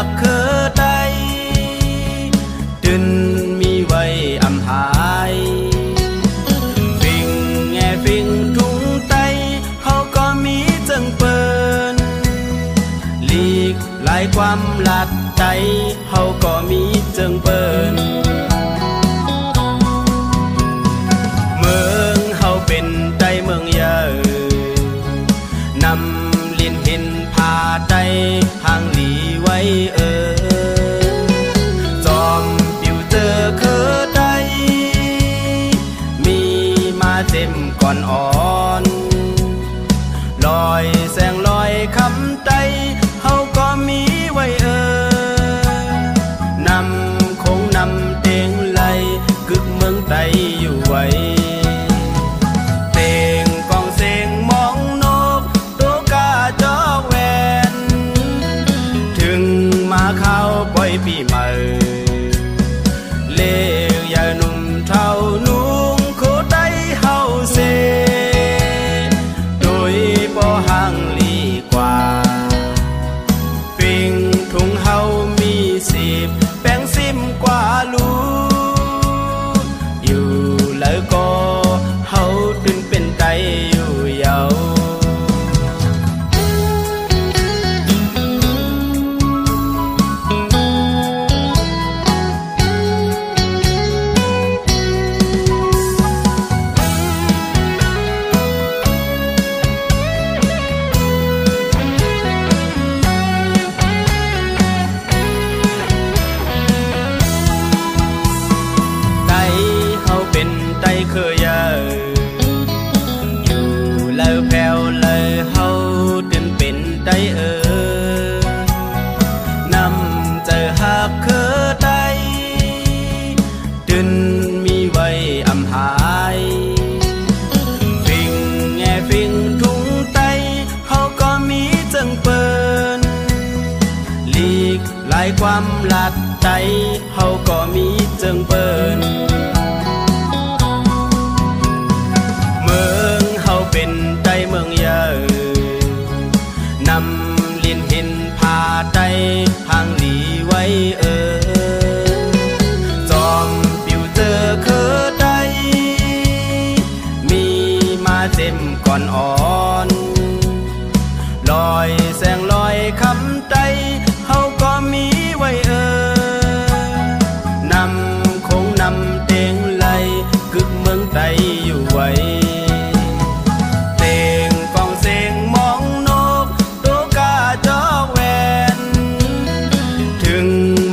กคือใดดึนมีไว้อำหายฟิงแง่ฟิงทุงไตเฮาก็มีจังเปิ้นหลีกหลายความหลัดใจเฮาก็มีจังเปิ้นเมืองเฮาเป็นใจเมืองใหญ่นำลินเห็นพาใจห่างหลีไว้จอมปิวเจอคือใดมีมาเต็มก่อนอ่อนลอยแสงลอยคำใจเฮาก็มีไว้นำคงนำเตียงไหลกึกเมืองไตอยู่ไว้ปีใหม่เลี้ยงหนุ่มเท่านุ่งโคได้เฮาเซโดยบ่ห่างลีกว่าปิงถุงเฮามี10แป้งซิมกว่าลูอยู่แล้วก็เฮาดึงเป็นใจอยู่เยาเคยอยู่แล้วแผ่วเลยเฮาเดินเป็นใจนำใจหักเคยใดดึนมีไว้อำหายฟิงแง่ฟิงทุงไตเฮาก็มีจังเปิ้นหลีกหลายความหลัดใจเฮาก็มีจังเปิ้นเป็นใจเมืองใหญ่นำลินเห็นพาใจห่างหลีไว้จอมปิวเจอคือใดมีมาเต็มก่อนอ่อนลอยแสงลอยคำใจเฮาก็มีไว้นำคงนำเตียงไหลกึกเมืองไตอยู่ไว้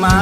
มา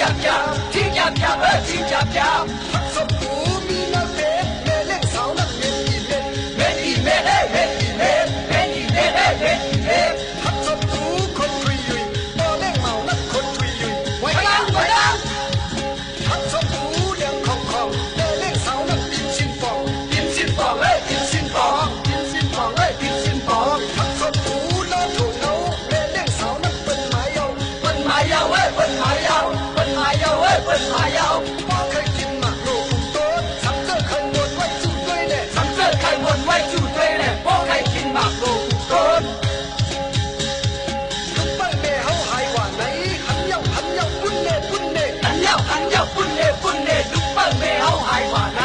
จับจับที่จับจับที่จับจับทักษะผูมีนาเบ็ดแม่เล่นสาวนักเม็ดอีเม็ดเม็ดอีเม็ดเม็ดอีเม็ดเม็ดอีเม็ดเม็ดอีเม็ดทักษะผูคนทุยยุยบ่เล่นเมานักคนทุยยุยไว้ดังไว้ดังทักษะผูเลี้ยงของของแม่เล่นสาวนักดินสินปองดินสินปองดินสินปองดินสินปองดินสินปองทักษะผูลาถูกเอาแม่เล่นสาวนักเป็นหมายเอาเป็นหมายเอาเป็นหมายเอาเป็นหมายเอาเป็นหมายเอาบ่เคยกินหมากโลกโตสำเจอเคยหมดไว้จู่ด้วยแน่สำเจอเคยหมดไว้จู่ด้วยแน่บ่เคยกินหมากโลกโตลูกบ้านแม่เฮาหายว่าไหนหันเยาปุ้นเน่ปุ้นเน่หันเยาปุ้นเน่ปุ้นเน่ลูกบ้านแม่เฮาหายว่าไหน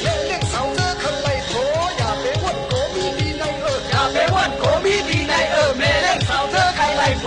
แม่เลี้ยงสาวเจอคันไล่โถอย่าไปวันโกมีดีในอย่าไปวันโกมีดีในแม่เลี้ยงสาวเจอใครไล่โถ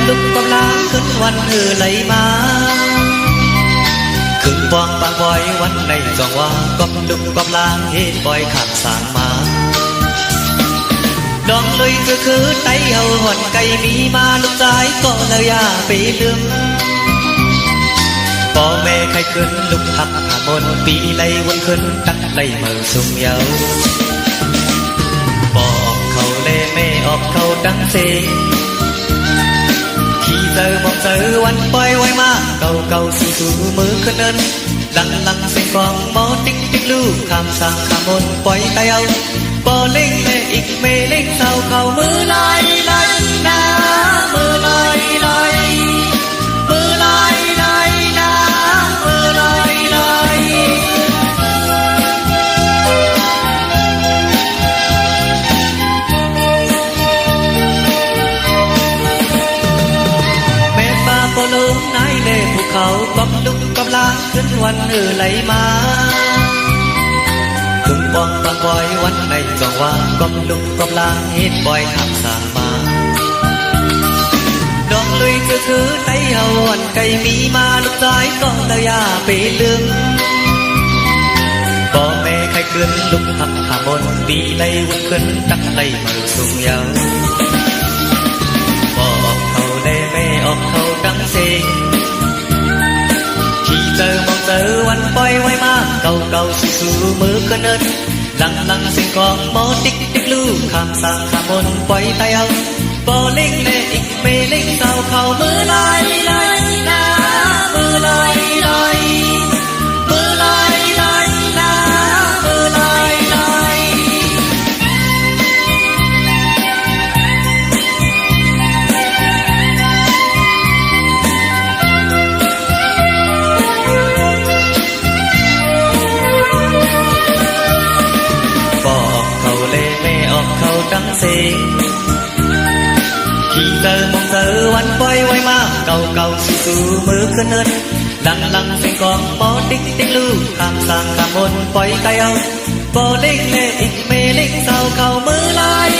ลุกกำลางขึ้นวันไหลมาขึ้นบองบางบอยวันในจองว่ากำลุกกำลางเฮ็ดบอยขับสางมาดองเลยคือไตเฮาหอนไก่มีมาลูกชายก็เลยอย่าไปลืมพ่อแม่ใครขึ้นลุกหักหามนปีไล่วนขึ้นตั้งไล่เมื่อสุ่มเยาบอกเขาเล่แม่ออกเขาดังเซที่เจอบอกเจอวันปล่อยไว้มาเก่าสู่มือขึ้นเนินลังเสียงกองหมอติ๊กลูกข้ามสางข้ามมนปล่อยไตเอาปอเล่งแม่อีกเมเล่งเศร้าเข่ามือลอยนะมือลอยมือลอยนะมือลอยโปโลงนายเล่ภูเขากำลุกกำลางขึ้นวันไหลมาขึ้นบองบางบอยวันในจองว่ากำลุกกำลางเฮ็ดบอยขับสางมาดอกลุยคือไตเฮาวันไก่มีมาลูกชายก็เลยอย่าไปลืมพ่อแม่ใครขึ้นลุกหักหามนปีไล่วนขึ้นตักไล่มือสูงยาวบอกเขาได้แม่ออกเขาดังเซที่เจอมองเจอวันปล่อยไว้มาเก่าสู่มือก็เนินลังเสียงกองหมอติ๊กลูกข้ามสางข้ามมนปล่อยไตเอาปอเล่งแม่อีกเมเล่งเศร้าเข่ามือลอยนะมือลอยมือลอยนะมือลอยดังเสียงที่เจอมองเจอวันปล่อยไว้มาเก่าสู่มือขึ้นเนินลังเสียงกองปอติ๊กลูกข้ามสางข้ามมนปล่อยไตเอาปอเล่งเล่อีกเมเล่งเศร้าเข่ามือลอย